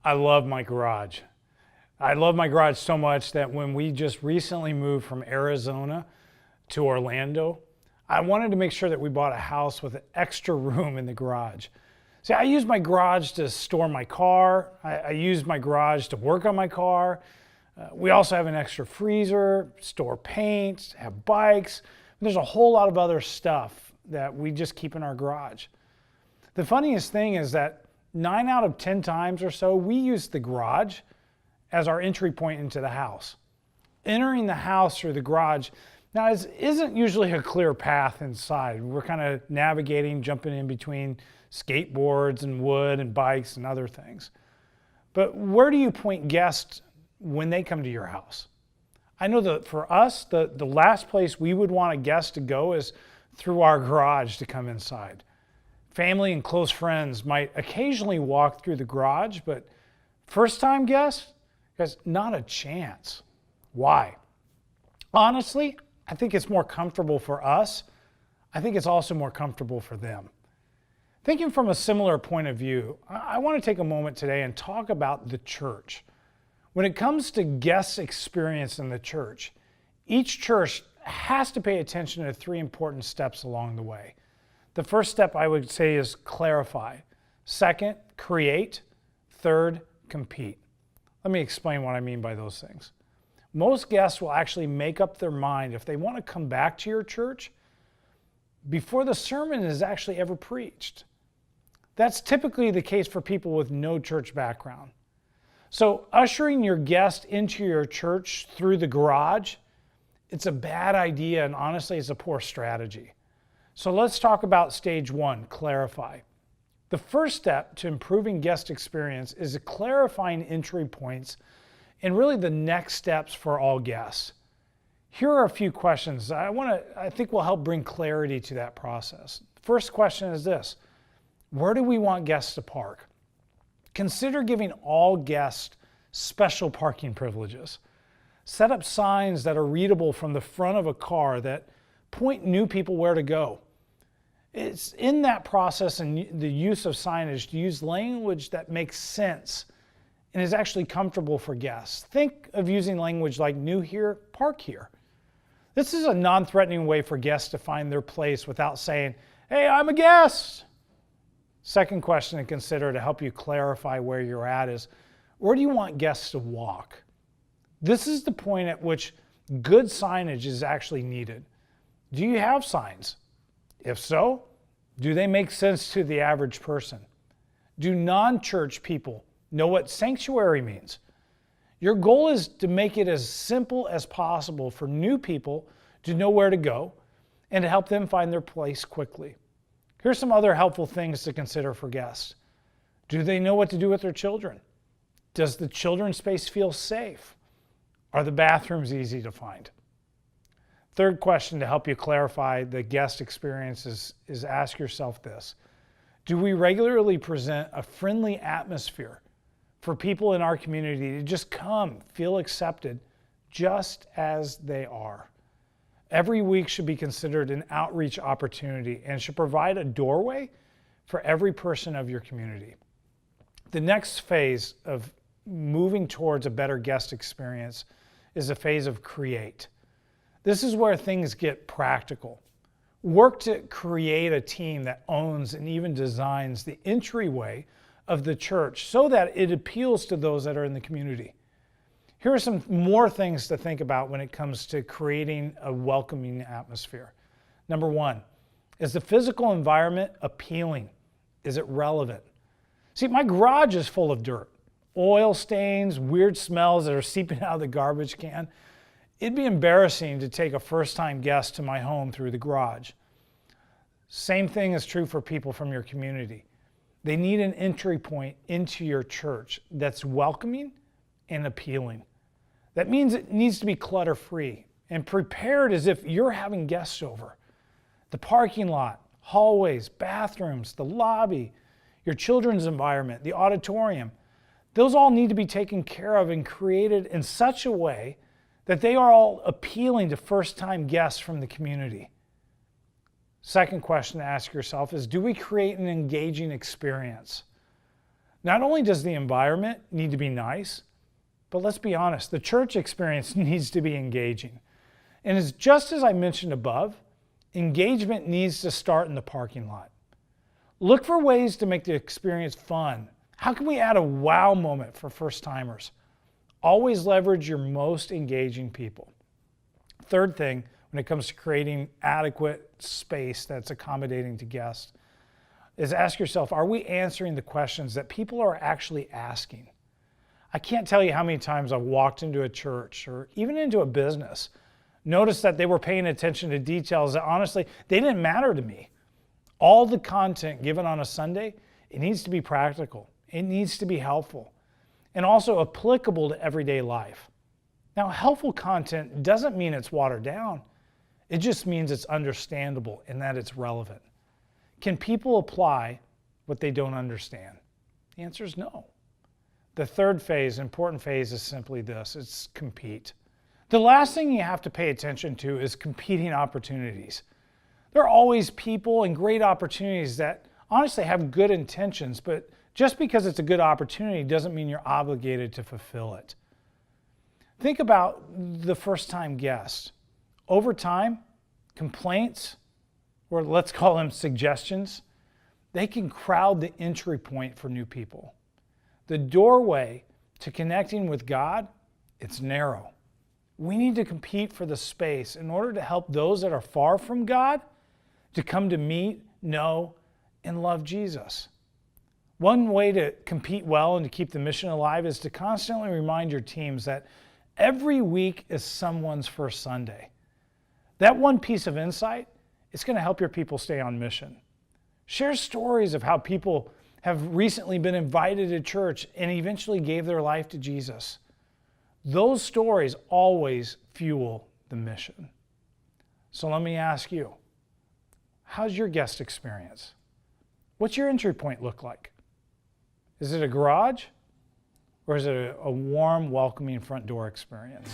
I love my garage. I love my garage so much that when we just recently moved from Arizona to Orlando, I wanted to make sure that we bought a house with an extra room in the garage. See, I use my garage to store my car. I use my garage to work on my car. We also have an extra freezer, store paint, have bikes. There's a whole lot of other stuff that we just keep in our garage. The funniest thing is that 9 out of 10 times or so, we use the garage as our entry point into the house. Entering the house through the garage now isn't usually a clear path inside. We're kind of navigating, jumping in between skateboards and wood and bikes and other things. But where do you point guests when they come to your house? I know that for us, the last place we would want a guest to go is through our garage to come inside. Family and close friends might occasionally walk through the garage, but first-time guests, guys, not a chance. Why? Honestly, I think it's more comfortable for us. I think it's also more comfortable for them. Thinking from a similar point of view, I want to take a moment today and talk about the church. When it comes to guest experience in the church, each church has to pay attention to 3 important steps along the way. The first step I would say is clarify. Second, create. Third, compete. Let me explain what I mean by those things. Most guests will actually make up their mind if they want to come back to your church before the sermon is actually ever preached. That's typically the case for people with no church background. So ushering your guest into your church through the garage, it's a bad idea, and honestly, it's a poor strategy. So let's talk about stage 1, clarify. The first step to improving guest experience is clarifying entry points and really the next steps for all guests. Here are a few questions I think will help bring clarity to that process. First question is this: where do we want guests to park? Consider giving all guests special parking privileges. Set up signs that are readable from the front of a car that point new people where to go. It's in that process and the use of signage to use language that makes sense and is actually comfortable for guests. Think of using language like "new here, park here." This is a non-threatening way for guests to find their place without saying, "Hey, I'm a guest." Second question to consider to help you clarify where you're at is, where do you want guests to walk? This is the point at which good signage is actually needed. Do you have signs? If so, do they make sense to the average person? Do non-church people know what sanctuary means? Your goal is to make it as simple as possible for new people to know where to go and to help them find their place quickly. Here's some other helpful things to consider for guests. Do they know what to do with their children? Does the children's space feel safe? Are the bathrooms easy to find? Third question to help you clarify the guest experience is ask yourself this: do we regularly present a friendly atmosphere for people in our community to just come, feel accepted just as they are? Every week should be considered an outreach opportunity and should provide a doorway for every person of your community. The next phase of moving towards a better guest experience is a phase of create. This is where things get practical. Work to create a team that owns and even designs the entryway of the church so that it appeals to those that are in the community. Here are some more things to think about when it comes to creating a welcoming atmosphere. Number 1, is the physical environment appealing? Is it relevant? See, my garage is full of dirt, oil stains, weird smells that are seeping out of the garbage can. It'd be embarrassing to take a first-time guest to my home through the garage. Same thing is true for people from your community. They need an entry point into your church that's welcoming and appealing. That means it needs to be clutter-free and prepared as if you're having guests over. The parking lot, hallways, bathrooms, the lobby, your children's environment, the auditorium, those all need to be taken care of and created in such a way that they are all appealing to first-time guests from the community. Second question to ask yourself is, do we create an engaging experience? Not only does the environment need to be nice, but let's be honest, the church experience needs to be engaging. And it's just as I mentioned above, engagement needs to start in the parking lot. Look for ways to make the experience fun. How can we add a wow moment for first-timers? Always leverage your most engaging people. Third thing, when it comes to creating adequate space that's accommodating to guests, is ask yourself, are we answering the questions that people are actually asking? I can't tell you how many times I've walked into a church or even into a business, noticed that they were paying attention to details that honestly, they didn't matter to me. All the content given on a Sunday, it needs to be practical. It needs to be helpful and also applicable to everyday life. Now, helpful content doesn't mean it's watered down. It just means it's understandable and that it's relevant. Can people apply what they don't understand? The answer is no. The third phase, important phase, is simply this: it's compete. The last thing you have to pay attention to is competing opportunities. There are always people and great opportunities that honestly have good intentions, but just because it's a good opportunity doesn't mean you're obligated to fulfill it. Think about the first-time guest. Over time, complaints, or let's call them suggestions, they can crowd the entry point for new people. The doorway to connecting with God, it's narrow. We need to compete for the space in order to help those that are far from God to come to meet, know, and love Jesus. One way to compete well and to keep the mission alive is to constantly remind your teams that every week is someone's first Sunday. That one piece of insight is going to help your people stay on mission. Share stories of how people have recently been invited to church and eventually gave their life to Jesus. Those stories always fuel the mission. So let me ask you, how's your guest experience? What's your entry point look like? Is it a garage, or is it a warm, welcoming front door experience?